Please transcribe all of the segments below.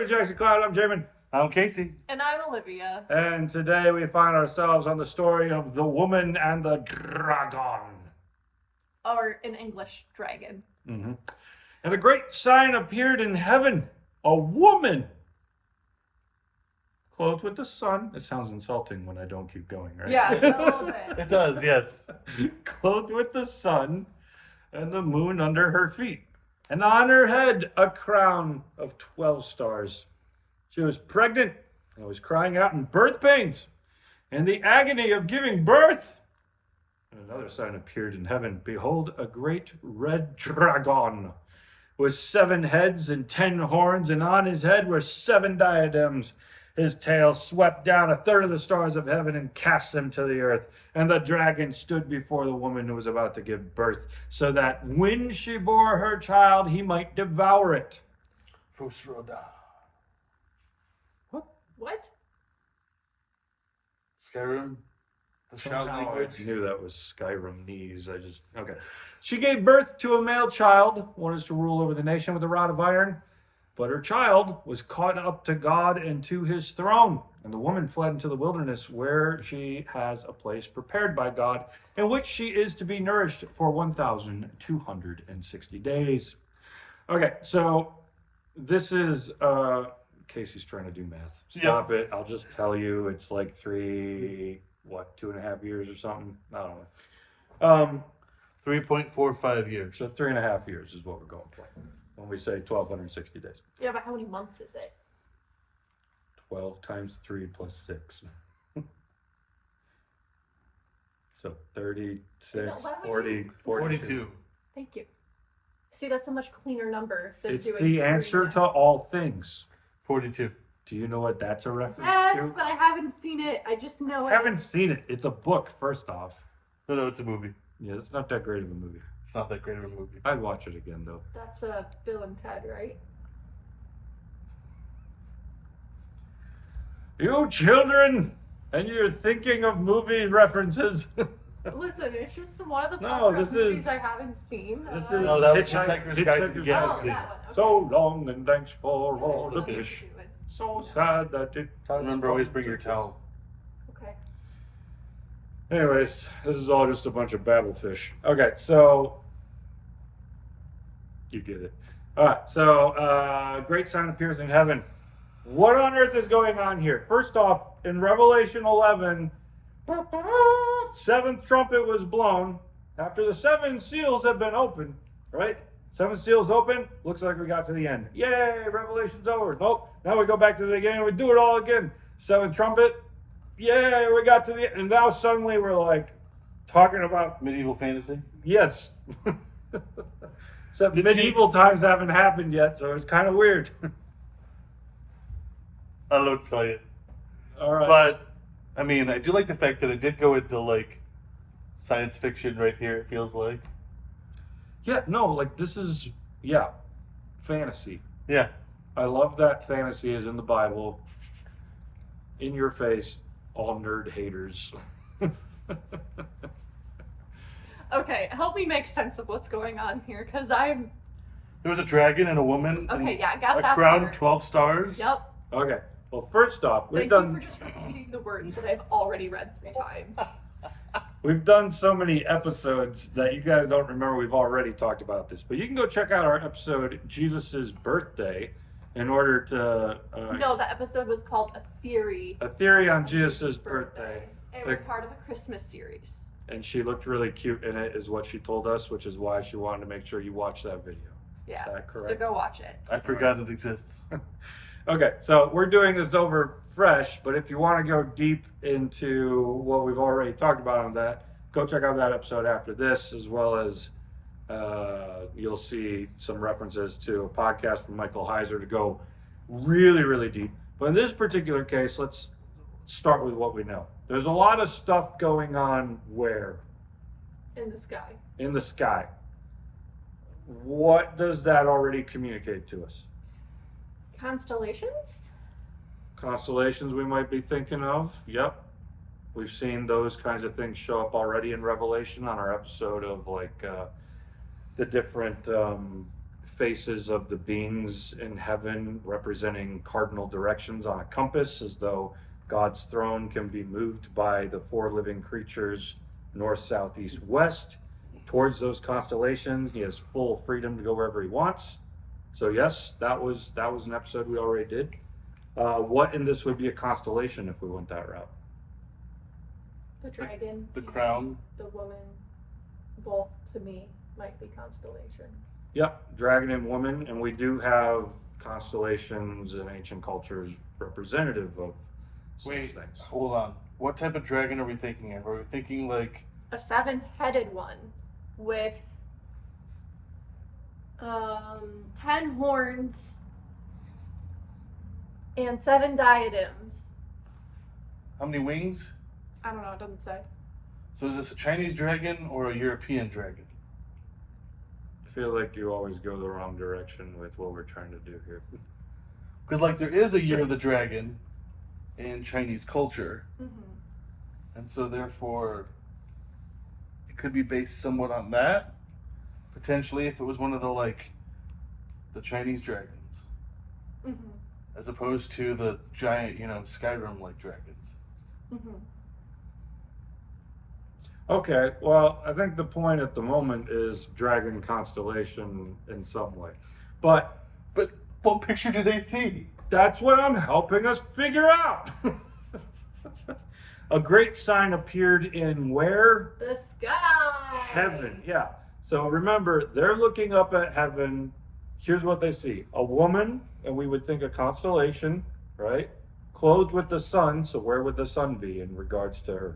with Jackson Cloud. I'm Jamin. I'm Casey. And I'm Olivia. And today we find ourselves on the story of the woman and the dragon. Or in English, dragon. Mm-hmm. And a great sign appeared in heaven. A woman clothed with the sun. It sounds insulting when I don't keep going, right? Yeah, a little bit. It does, yes. Clothed with the sun and the moon under her feet. And on her head a crown of 12 stars. She was pregnant and was crying out in birth pains and the agony of giving birth. And another sign appeared in heaven. Behold, a great red dragon with 7 heads and 10 horns, and on his head were 7 diadems. His tail swept down 1/3 of the stars of heaven and cast them to the earth. And the dragon stood before the woman who was about to give birth, so that when she bore her child, he might devour it. Fusroda. What? Skyrim. The shout language. I knew that was Skyrim-nese. Okay. She gave birth to a male child, one is to rule over the nation with a rod of iron. But her child was caught up to God and to his throne. And the woman fled into the wilderness, where she has a place prepared by God, in which she is to be nourished for 1,260 days. Okay, so this is, Casey's trying to do math. Stop it. I'll just tell you, it's like 2.5 years or something? I don't know. 3.45 years. So 3.5 years is what we're going for when we say 1,260 days. Yeah, but how many months is it? 12 times 3 plus 6. So 36, No, why would 40, you- 42. Thank you. See, that's a much cleaner number than It's doing the answer to all things. 42. Do you know what that's a reference Yes, to? but I haven't seen it. I just know I it. haven't seen it. It's a book, first off. No, it's a movie. Yeah, it's not that great of a movie. It's not that great of a movie. I'd watch it again, though. That's Bill and Ted, right? You children, and you're thinking of movie references. Listen, it's just one of the No, Pop this movies is- I haven't seen. this I- is- No, that was Hitchhiker's Hitchhiker's Guide to the Hitchhiker's Galaxy. Oh, that one. Okay. So long, and thanks for all the Okay. fish. So sad that it has Remember, always come bring to your this. towel. Okay. Anyways, this is all just a bunch of babble fish. Okay, so you get it. All right, so great sign appears in heaven. What on earth is going on here? First off, in Revelation 11, 7th trumpet was blown after the 7 seals have been opened, right? 7 seals open, looks like we got to the end. Yay, Revelation's over. Nope, now we go back to the beginning, we do it all again. 7th trumpet, yay, we got to the end. And now suddenly we're like talking about, Medieval fantasy. yes. Except Did medieval times haven't happened yet, so it's kind of weird. I don't know what to tell you. All right. But, I mean, I do like the fact that it did go into, like, science fiction right here, it feels like. Yeah, no, like this is, yeah, fantasy. Yeah. I love that fantasy is in the Bible. In your face, all nerd haters. Okay, help me make sense of what's going on here, because I'm... There was a dragon and a woman. Okay, and yeah, I got a that crown, part. 12 stars. Yep. Okay, well, first off, we've Thank done you for just repeating the words that I've already read 3 times. we've done so many episodes that you guys don't remember. We've already talked about this, but you can go check out our episode Jesus's birthday in order to No, that episode was called A Theory. a theory on Jesus's birthday. It was part of a Christmas series. And she looked really cute in it, is what she told us, which is why she wanted to make sure you watch that video. Yeah. Is that correct? So go watch it. I forgot it exists. Okay, so we're doing this over fresh, but if you want to go deep into what we've already talked about on that, go check out that episode after this, as well as you'll see some references to a podcast from Michael Heiser to go really, really deep. But in this particular case, let's start with what we know. There's a lot of stuff going on where? In the sky. In the sky. What does that already communicate to us? Constellations? Constellations we might be thinking of. Yep. We've seen those kinds of things show up already in Revelation on our episode of like the different faces of the beings in heaven representing cardinal directions on a compass, as though God's throne can be moved by the four living creatures north, south, east, west towards those constellations. He has full freedom to go wherever he wants. So yes, that was an episode we already did. What in this would be a constellation if we went that route? The dragon. The and crown. The woman. Both, to me, might be constellations. Yep, dragon and woman, and we do have constellations in ancient cultures representative of such Wait, things. hold on. What type of dragon are we thinking of? Are we thinking like A 7-headed one with 10 horns and 7 diadems. how many wings? I don't know, it doesn't say. So is this a Chinese dragon or a European dragon? I feel like you always go the wrong direction with what we're trying to do here. Because like there is a Year of the Dragon in Chinese culture, and so therefore it could be based somewhat on that. Potentially, if it was one of the Chinese dragons, as opposed to the giant, Skyrim-like dragons. Okay, well, I think the point at the moment is dragon constellation in some way. But But what picture do they see? that's what I'm helping us figure out. A great sign appeared in where? The sky! Heaven, yeah. So remember, they're looking up at heaven. Here's what they see: a woman, and we would think a constellation, right? Clothed with the sun. So where would the sun be in regards to her?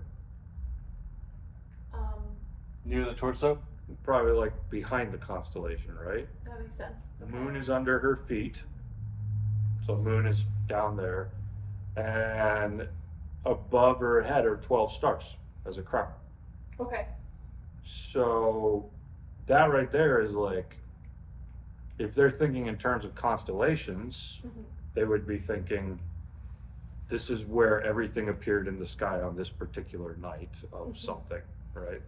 Near the torso? Probably like behind the constellation, right? That makes sense. The moon is under her feet. So moon is down there. And above her head are 12 stars as a crown. Okay. So that right there is like, if they're thinking in terms of constellations, they would be thinking, this is where everything appeared in the sky on this particular night of something, right?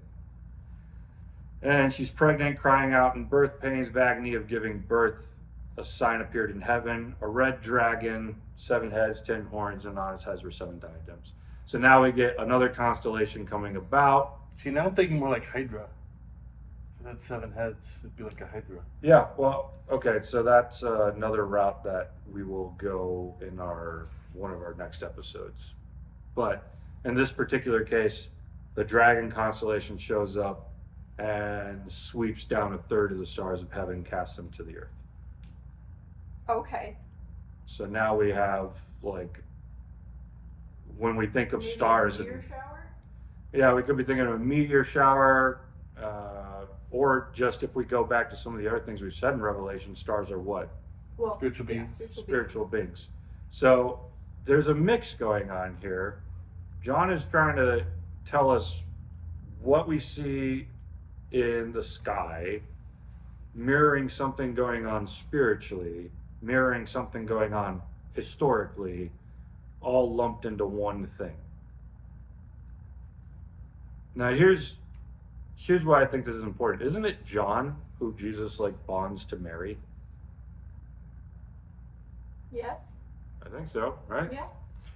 And she's pregnant, crying out in birth pains, of agony of giving birth. A sign appeared in heaven, a red dragon, 7 heads, 10 horns, and on its heads were 7 diadems. So now we get another constellation coming about. See, now I'm thinking more like Hydra. If it had 7 heads, it'd be like a Hydra. Yeah, well, okay, so that's another route that we will go in one of our next episodes. But in this particular case, the dragon constellation shows up and sweeps down 1/3 of the stars of heaven, casts them to the earth. Okay. So now we have, like, when we think of Maybe a stars, meteor shower? yeah, we could be thinking of a meteor shower, or just if we go back to some of the other things we've said in Revelation, stars are what? Well, Spiritual beings. Spiritual beings. So there's a mix going on here. John is trying to tell us what we see in the sky, mirroring something going on spiritually, mirroring something going on historically, all lumped into one thing. Now here's why I think this is important. Isn't it John who Jesus bonds to Mary? Yes. I think so, right? Yeah.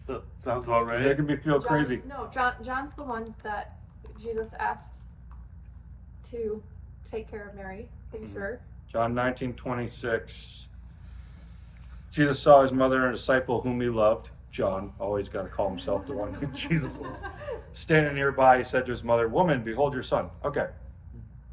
That sounds about right. Making me feel crazy. No, John's the one that Jesus asks to take care of Mary. Pretty sure. John 19:26. Jesus saw his mother and a disciple whom he loved. John, always got to call himself the one who Jesus loved. Standing nearby, he said to his mother, "Woman, behold your son." Okay.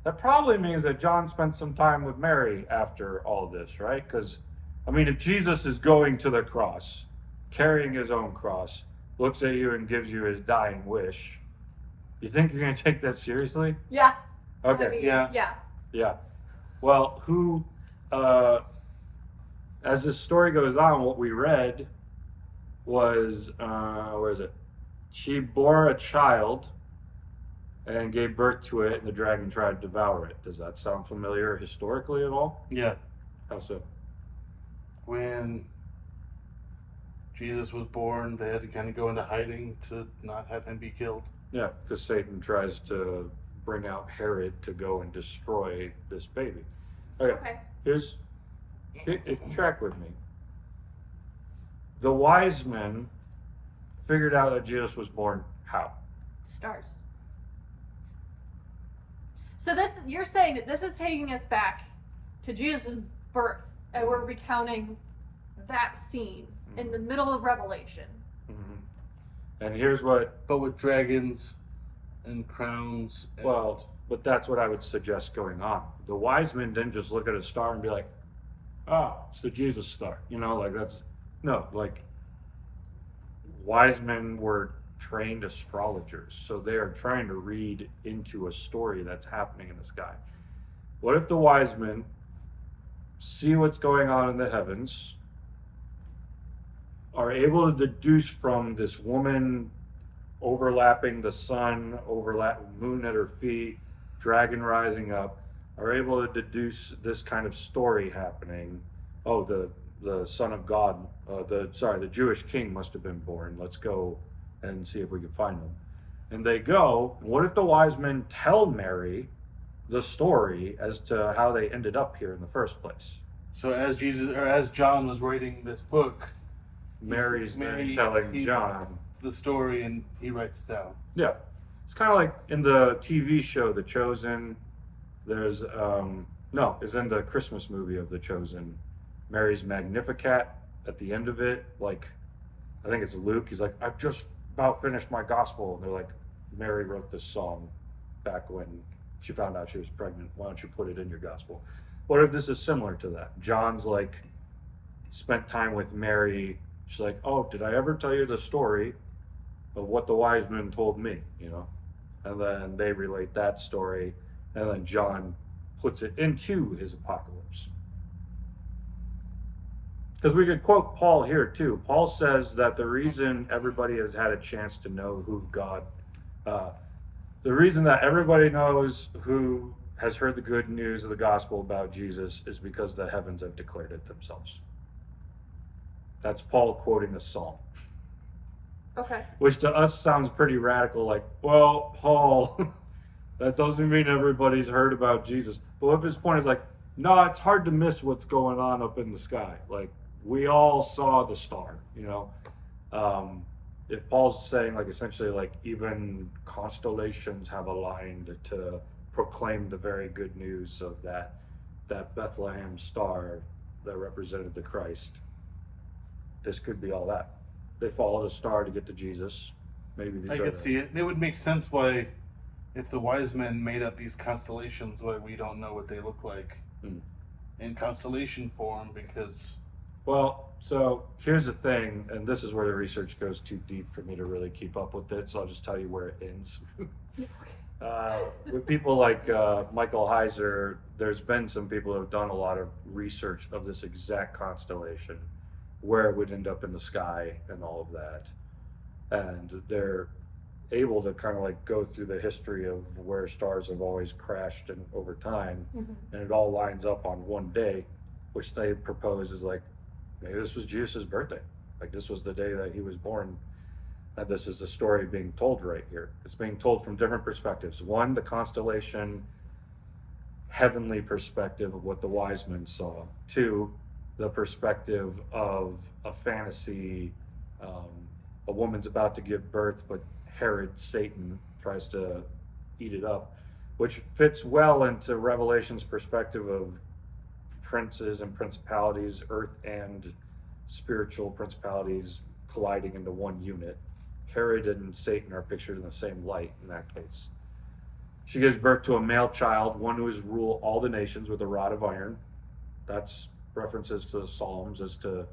That probably means that John spent some time with Mary after all of this, right? Because, I mean, if Jesus is going to the cross, carrying his own cross, looks at you and gives you his dying wish, you think you're going to take that seriously? Yeah. Okay. I mean, Yeah. Yeah. Yeah. Well, as this story goes on, what we read was, where is it? She bore a child and gave birth to it, and the dragon tried to devour it. Does that sound familiar historically at all? Yeah. How so? When Jesus was born, they had to kind of go into hiding to not have him be killed. Yeah, because Satan tries to bring out Herod to go and destroy this baby. Okay. Okay. Here's, if track with me. The wise men figured out that Jesus was born how? Stars. So this, you're saying that this is taking us back to Jesus' birth, and we're recounting that scene in the middle of Revelation. Mm-hmm. And here's what. But with dragons and crowns. And Well, but that's what I would suggest going on. The wise men didn't just look at a star and be like, "Ah, it's the Jesus star." You know, like that's no, like wise men were trained astrologers, so they are trying to read into a story that's happening in the sky. What if the wise men see what's going on in the heavens, are able to deduce from this woman overlapping the sun, moon at her feet, dragon rising up, are able to deduce this kind of story happening. Oh, the son of God, the Jewish king must have been born. Let's go and see if we can find him. And they go. What if the wise men tell Mary the story as to how they ended up here in the first place? So as John was writing this book, Mary's Mary then telling John the story, and he writes it down. Yeah, it's kind of like in the TV show The Chosen. There's no, it's in the Christmas movie of The Chosen. Mary's Magnificat at the end of it. Like, I think it's Luke. He's like, I've just about finished my gospel, and they're like, Mary wrote this song back when she found out she was pregnant. Why don't you put it in your gospel? What if this is similar to that? John's like spent time with Mary. She's like, oh, did I ever tell you the story of what the wise men told me, you know? And then they relate that story, and then John puts it into his apocalypse. Because we could quote Paul here too. Paul says that the reason everybody has had a chance to know who God, the reason that everybody knows who has heard the good news of the gospel about Jesus is because the heavens have declared it themselves. That's Paul quoting a psalm. Okay. Which to us sounds pretty radical, like, well, Paul, that doesn't mean everybody's heard about Jesus. But what if his point is like, no, it's hard to miss what's going on up in the sky. Like, we all saw the star, you know? If Paul's saying, like, essentially, like, even constellations have aligned to proclaim the very good news of that Bethlehem star that represented the Christ, this could be all that. They followed a star to get to Jesus. Maybe these I could see it. It would make sense why, if the wise men made up these constellations, why we don't know what they look like in constellation form, because... Well, so here's the thing, and this is where the research goes too deep for me to really keep up with it, so I'll just tell you where it ends. With people like Michael Heiser, there's been some people who have done a lot of research of this exact constellation, where it would end up in the sky and all of that. And they're able to kind of like go through the history of where stars have always crashed and over time, and it all lines up on one day, which they propose is like, maybe this was Jesus' birthday. Like, this was the day that he was born. And this is the story being told right here. It's being told from different perspectives. One, the constellation, heavenly perspective of what the wise men saw. Two, the perspective of a fantasy, a woman's about to give birth, but Herod, Satan, tries to eat it up, which fits well into Revelation's perspective of princes and principalities, earth and spiritual principalities colliding into one unit. Herod and Satan are pictured in the same light in that case. She gives birth to a male child, one who is rule all the nations with a rod of iron. That's references to the Psalms as to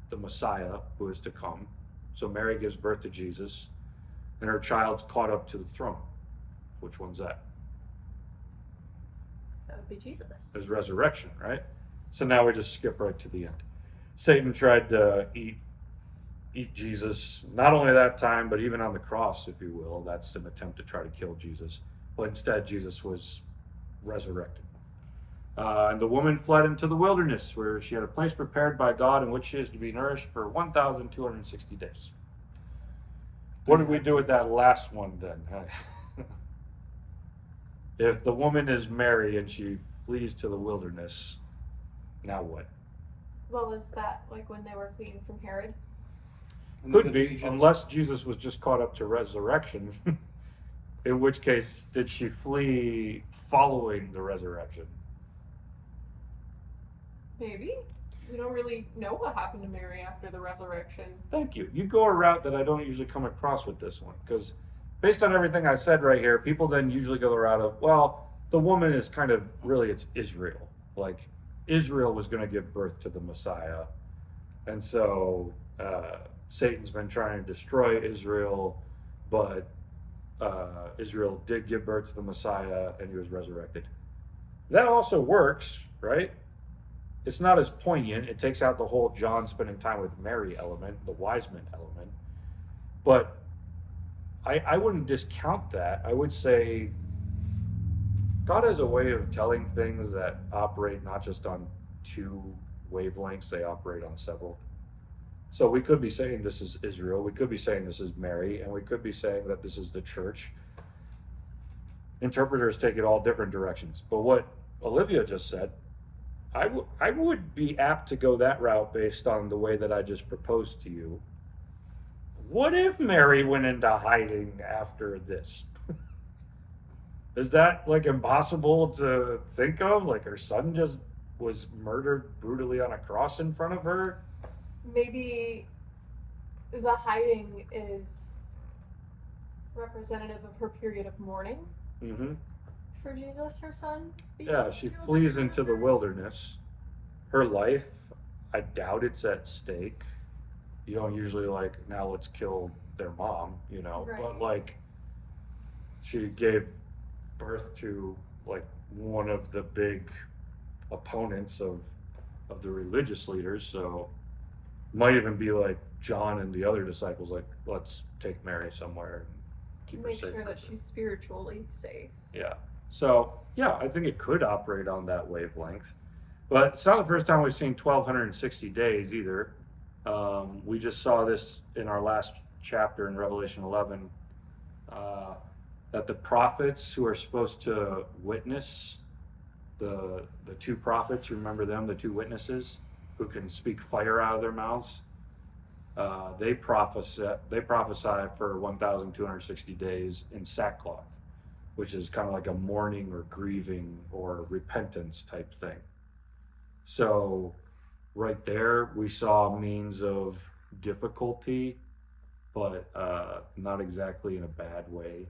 the Messiah who is to come. So Mary gives birth to Jesus, and her child's caught up to the throne. Which one's that? That would be Jesus. There's resurrection, right? So now we just skip right to the end. Satan tried to eat Jesus, not only that time, but even on the cross, if you will. That's an attempt to try to kill Jesus. But instead, Jesus was resurrected. And the woman fled into the wilderness, where she had a place prepared by God in which she is to be nourished for 1,260 days. What did we do with that last one then? If the woman is Mary and she flees to the wilderness, Now what? Well, is that like when they were fleeing from Herod? And they Could go to be, Egypt. unless Jesus was just caught up to resurrection. In which case, did she flee following the resurrection? Maybe. We don't really know what happened to Mary after the resurrection. Thank you. You go a route that I don't usually come across with this one, because based on everything I said right here, people then usually go the route of, well, the woman is kind of really, it's Israel. Like, Israel was going to give birth to the Messiah. And so Satan's been trying to destroy Israel, but Israel did give birth to the Messiah and he was resurrected. That also works, right? It's not as poignant. It takes out the whole John spending time with Mary element, the wise men element. But I wouldn't discount that. I would say God has a way of telling things that operate not just on two wavelengths, they operate on several. So we could be saying this is Israel, we could be saying this is Mary, and we could be saying that this is the church. Interpreters take it all different directions. But what Olivia just said, I would be apt to go that route based on the way that I just proposed to you. What if Mary went into hiding after this? Is that like impossible to think of? Like her son just was murdered brutally on a cross in front of her? Maybe the hiding is representative of her period of mourning Mm-hmm. for Jesus, her son. Yeah, she flees into the wilderness. Her life, I doubt it's at stake. You don't usually like, now let's kill their mom, you know, Right. but like she gave birth to like one of the big opponents of the religious leaders, so might even be like John and the other disciples like, let's take Mary somewhere and keep her Make safe. sure for that a bit. she's spiritually safe. Yeah. So yeah, I think it could operate on that wavelength. But it's not the first time we've seen 1260 days either. We just saw this in our last chapter in Revelation 11, that the prophets who are supposed to witness, the two prophets, you remember them, the two witnesses who can speak fire out of their mouths, they prophesy for 1,260 days in sackcloth, which is kind of like a mourning or grieving or repentance type thing. So right there, we saw means of difficulty, but not exactly in a bad way.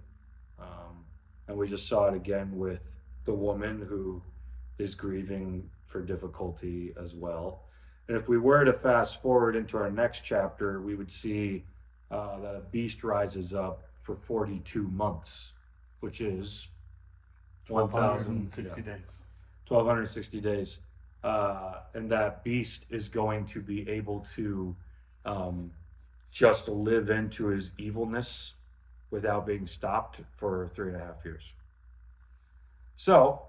And we just saw it again with the woman who is grieving for difficulty as well. And if we were to fast forward into our next chapter, we would see that a beast rises up for 42 months, which is 1,060 days. 1,260 days. And that beast is going to be able to just live into his evilness without being stopped for 3.5 years. So,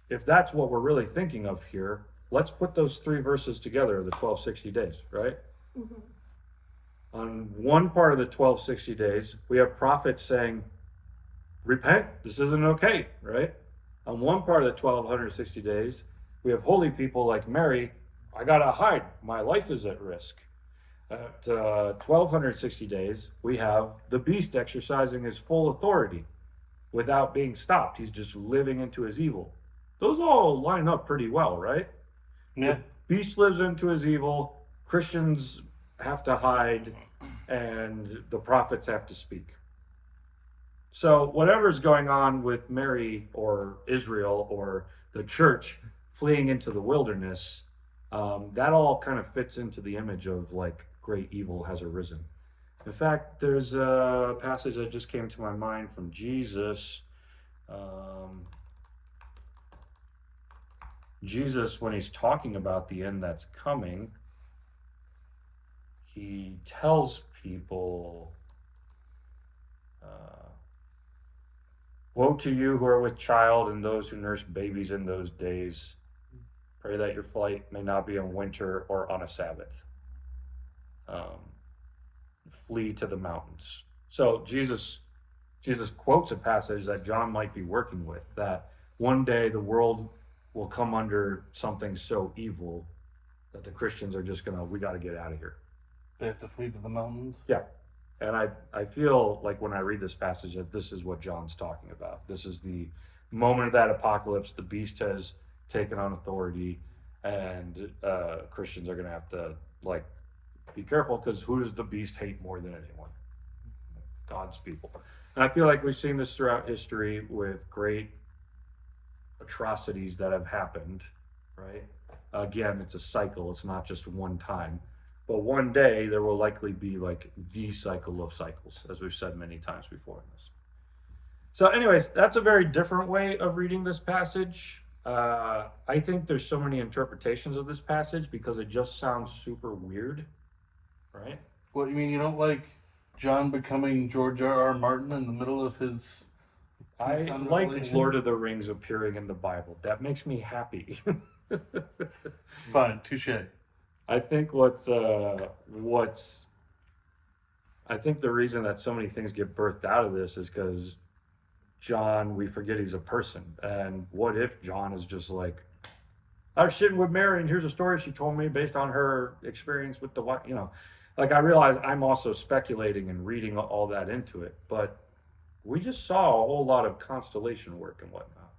if that's what we're really thinking of here, let's put those three verses together, the 1260 days, right? Mm-hmm. On one part of the 1260 days, we have prophets saying, repent, this isn't okay, right? On one part of the 1260 days, we have holy people like Mary, I gotta hide, my life is at risk. At 1260 days, we have the beast exercising his full authority without being stopped. He's just living into his evil. Those all line up pretty well, right? Yeah. The beast lives into his evil, Christians have to hide, and the prophets have to speak. So whatever's going on with Mary or Israel or the church fleeing into the wilderness, that all kind of fits into the image of like great evil has arisen. In fact, there's a passage that just came to my mind from Jesus. Jesus, when he's talking about the end that's coming, he tells people, woe to you who are with child and those who nurse babies in those days. Pray that your flight may not be in winter or on a Sabbath. Flee to the mountains. So Jesus quotes a passage that John might be working with, that one day the world will come under something so evil that the Christians are just we got to get out of here. They have to flee to the mountains. Yeah. And I feel like when I read this passage that this is what John's talking about. This is the moment of that apocalypse. The beast has taken on authority, and Christians are going to have to like be careful, because who does the beast hate more than anyone? God's people. And I feel like we've seen this throughout history with great atrocities that have happened, right? Again, it's a cycle. It's not just one time. But one day there will likely be like the cycle of cycles, as we've said many times before in this. So anyways, that's a very different way of reading this passage. I think there's so many interpretations of this passage because it just sounds super weird, right? What, you mean you don't like John becoming George R.R. Martin in the middle of his... I like Lord of the Rings appearing in the Bible. That makes me happy. Fine, touche. I think I think the reason that so many things get birthed out of this is because John, we forget he's a person. And what if John is just like, I was sitting with Mary and here's a story she told me based on her experience with the, like I realize I'm also speculating and reading all that into it, but we just saw a whole lot of constellation work and whatnot.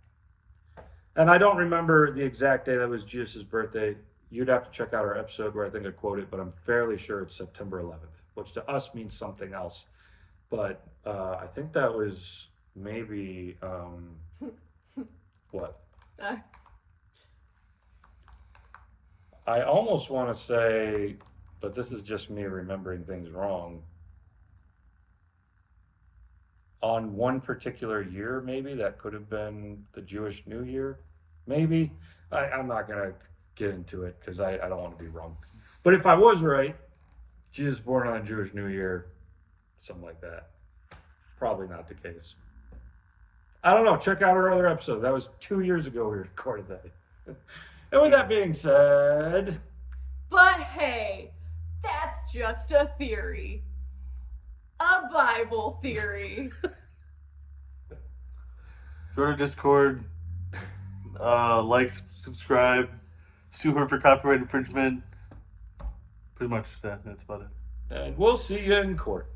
And I don't remember the exact day that was Jesus' birthday. You'd have to check out our episode where I think I quote it, but I'm fairly sure it's September 11th, which to us means something else. But I think that was maybe, what? I almost want to say, but this is just me remembering things wrong. On one particular year, maybe, that could have been the Jewish New Year. Maybe. I'm not going to get into it because I don't want to be wrong. But if I was right, Jesus born on a Jewish New Year, something like that. Probably not the case. I don't know. Check out our other episode. That was 2 years ago we recorded that. And with that being said... But hey, that's just a theory. A Bible theory. Join our Discord. Like, subscribe. Sue her for copyright infringement. Pretty much that. That's about it. And we'll see you in court.